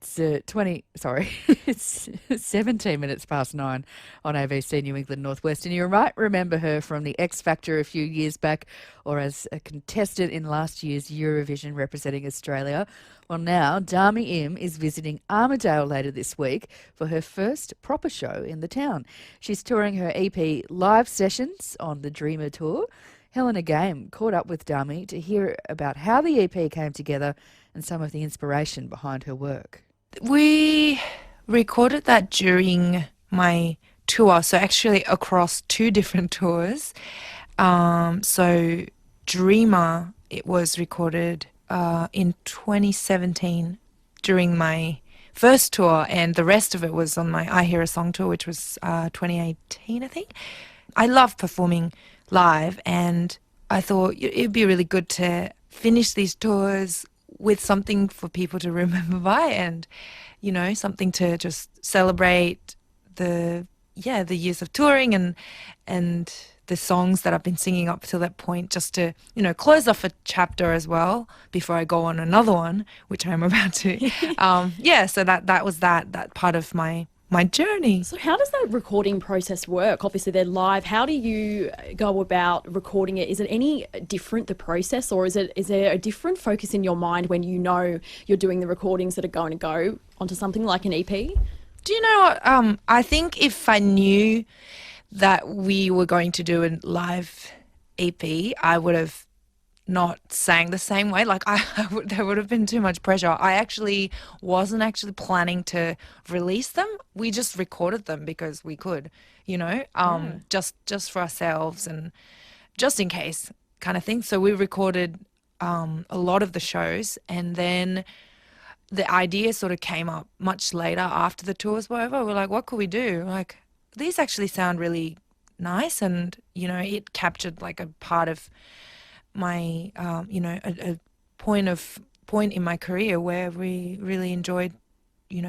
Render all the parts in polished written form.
It's it's 17 minutes past 9 on ABC New England Northwest. And you might remember her from the X Factor a few years back or as a contestant in last year's Eurovision representing Australia. Well, now Dami Im is visiting Armidale later this week for her first proper show in the town. She's touring her EP live sessions on the Dreamer Tour. Helena Game caught up with Dami to hear about how the EP came together and some of the inspiration behind her work. We recorded that during my tour, so actually across two different tours. So Dreamer, it was recorded in 2017 during my first tour, and the rest of it was on my I Hear a Song tour, which was 2018, I think. I love performing live, and I thought it'd be really good to finish these tours with something for people to remember by, and something to just celebrate the years of touring and the songs that I've been singing up till that point, just to close off a chapter as well before I go on another one, which I'm about to. So that was that part of my journey. So how does that recording process work? Obviously they're live. How do you go about recording it? Is it any different, the process, or is there a different focus in your mind when you're doing the recordings that are going to go onto something like an EP? Do you know what? I think if I knew that we were going to do a live EP, I would have not sang the same way. Like there would have been too much pressure. I actually wasn't actually planning to release them. We just recorded them because we could, just for ourselves and just in case kind of thing. So we recorded a lot of the shows, and then the idea sort of came up much later after the tours were over. We're like, what could we do? Like, these actually sound really nice, and it captured like a part of my a point in my career where we really enjoyed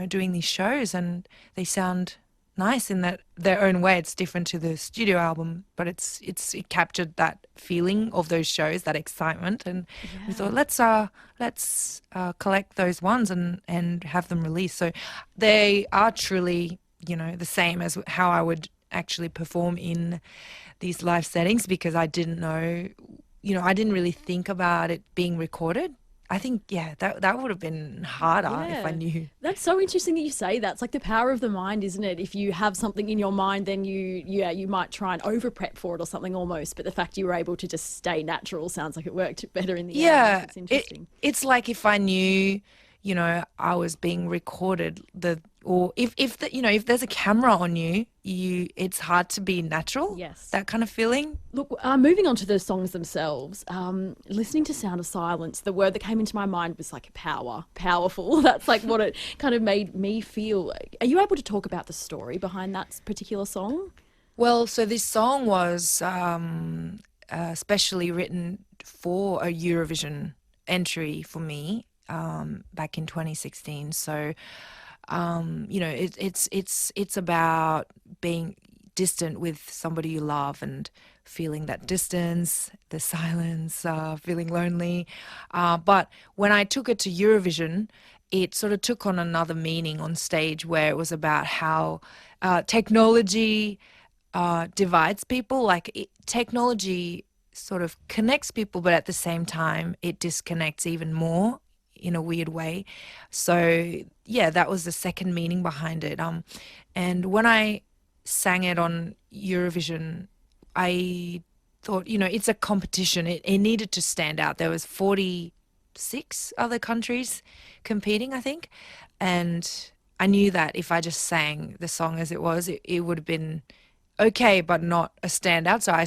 doing these shows, and they sound nice in that their own way. It's different to the studio album, but it captured that feeling of those shows, that excitement, and we thought let's collect those ones and have them released. So they are truly the same as how I would actually perform in these live settings, because I didn't know, I didn't really think about it being recorded. I think, that would have been harder if I knew. That's so interesting that you say that. It's like the power of the mind, isn't it? If you have something in your mind, then you might try and over prep for it or something almost. But the fact you were able to just stay natural sounds like it worked better in the end. It's interesting. It's like if I knew, I was being recorded, if there's a camera on you, it's hard to be natural. Yes. That kind of feeling. Look, moving on to the songs themselves, listening to Sound of Silence, the word that came into my mind was like powerful. That's like what it kind of made me feel. Are you able to talk about the story behind that particular song? Well, so this song was specially written for a Eurovision entry for me back in 2016. So it's about being distant with somebody you love and feeling that distance, the silence, feeling lonely. But when I took it to Eurovision, it sort of took on another meaning on stage, where it was about how technology divides people. Like technology sort of connects people, but at the same time, it disconnects even more in a weird way. So that was the second meaning behind it. And when I sang it on Eurovision, I thought, it's a competition. It needed to stand out. There was 46 other countries competing, I think. And I knew that if I just sang the song as it was, it would have been okay, but not a standout. So I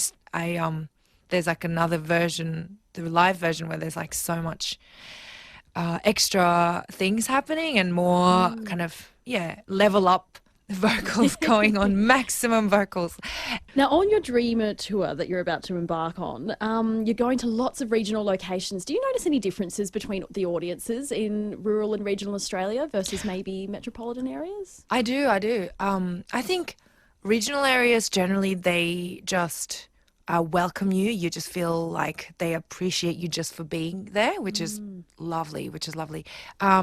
there's like another version, the live version, where there's like so much extra things happening and more kind of, level up vocals going on, maximum vocals. Now, on your Dreamer tour that you're about to embark on, you're going to lots of regional locations. Do you notice any differences between the audiences in rural and regional Australia versus maybe metropolitan areas? I do. I think regional areas generally, they just welcome you. You just feel like they appreciate you just for being there, which is lovely, which is lovely.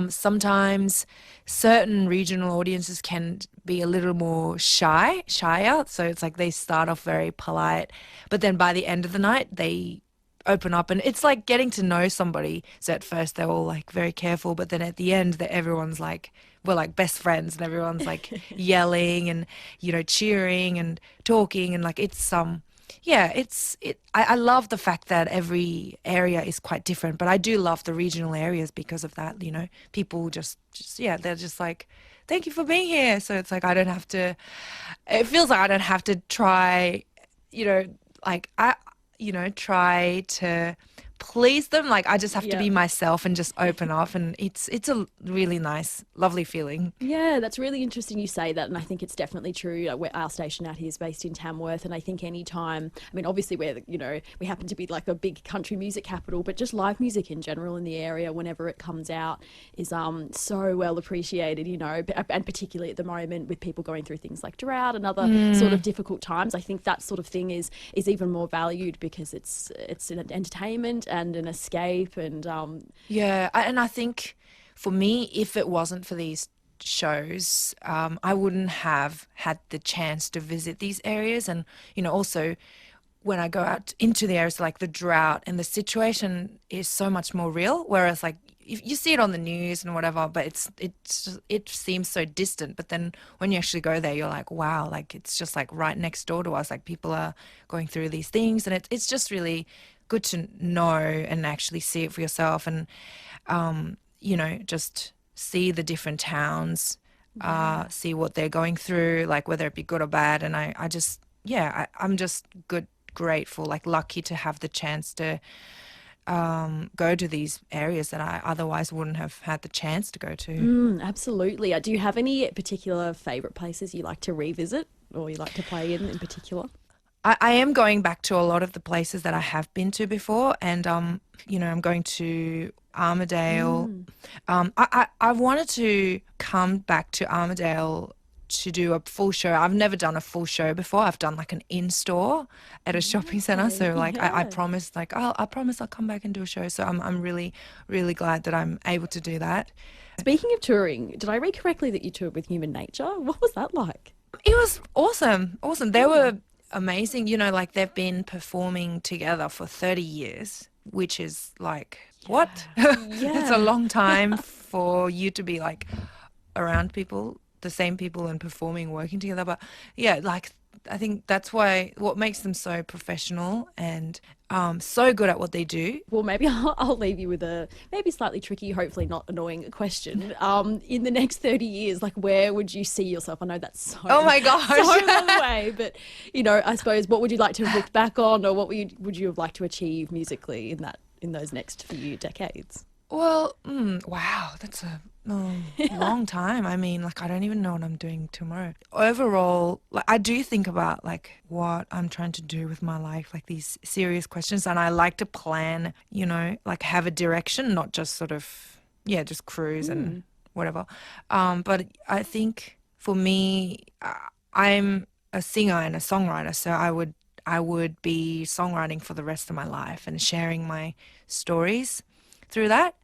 Sometimes certain regional audiences can be a little more shyer. So it's like they start off very polite, but then by the end of the night, they open up, and it's like getting to know somebody. So at first they're all like very careful, but then at the end that everyone's like, we're like best friends, and everyone's like yelling and, you know, cheering and talking, and like I love the fact that every area is quite different, but I do love the regional areas because of that. You know, people just yeah, they're just like, thank you for being here. So it's like it feels like I don't have to try, you know, like try to please them. Like I just have to be myself and just open up, and it's a really nice, lovely feeling. Yeah, that's really interesting you say that, and I think it's definitely true. Our station out here is based in Tamworth, and I think any time, I mean, obviously we happen to be like a big country music capital, but just live music in general in the area, whenever it comes out, is so well appreciated, you know, and particularly at the moment with people going through things like drought and other sort of difficult times. I think that sort of thing is even more valued because it's an entertainment and an escape, and and I think for me, if it wasn't for these shows, I wouldn't have had the chance to visit these areas. And, you know, also when I go out into the areas, like the drought and the situation is so much more real. Whereas like you see it on the news and whatever, but it seems so distant. But then when you actually go there, you're like, wow, like it's just like right next door to us. Like people are going through these things, and it's just really good to know and actually see it for yourself, and you know, just see the different towns, see what they're going through, like whether it be good or bad. And I'm just grateful, like lucky to have the chance to go to these areas that I otherwise wouldn't have had the chance to go to. Absolutely. Do you have any particular favourite places you like to revisit or you like to play in particular? I am going back to a lot of the places that I have been to before, and you know, I'm going to Armidale. I wanted to come back to Armidale to do a full show. I've never done a full show before. I've done like an in-store at a shopping centre. So like I promised, like, I promise I'll come back and do a show. So I'm really, really glad that I'm able to do that. Speaking of touring, did I read correctly that you toured with Human Nature? What was that like? It was awesome. They were amazing. You know, like they've been performing together for 30 years, which is like, what? It's a long time for you to be like around people, the same people, and performing, working together. But yeah, like I think that's what makes them so professional and so good at what they do. Well, maybe I'll leave you with a maybe slightly tricky, hopefully not annoying question. In the next 30 years, like where would you see yourself? I know that's so, oh my gosh, so long away, but you know, I suppose what would you like to look back on, or what would you have liked to achieve musically in those next few decades? Well, wow, that's a long time. I mean, like, I don't even know what I'm doing tomorrow. Overall, like, I do think about, like, what I'm trying to do with my life, like, these serious questions. And I like to plan, you know, like, have a direction, not just sort of, just cruise and whatever. But I think for me, I'm a singer and a songwriter, so I would be songwriting for the rest of my life and sharing my stories through that,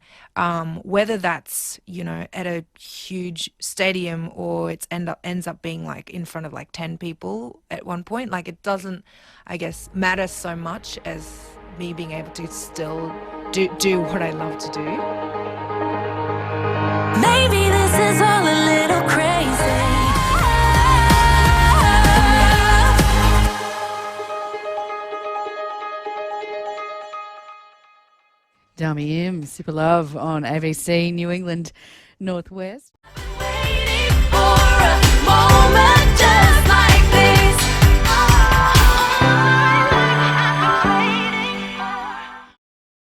whether that's, you know, at a huge stadium or ends up being like in front of like 10 people at one point. Like, it doesn't, I guess, matter so much as me being able to still do what I love to do. Maybe this is all a little crazy. Dami, Super Love on ABC New England Northwest.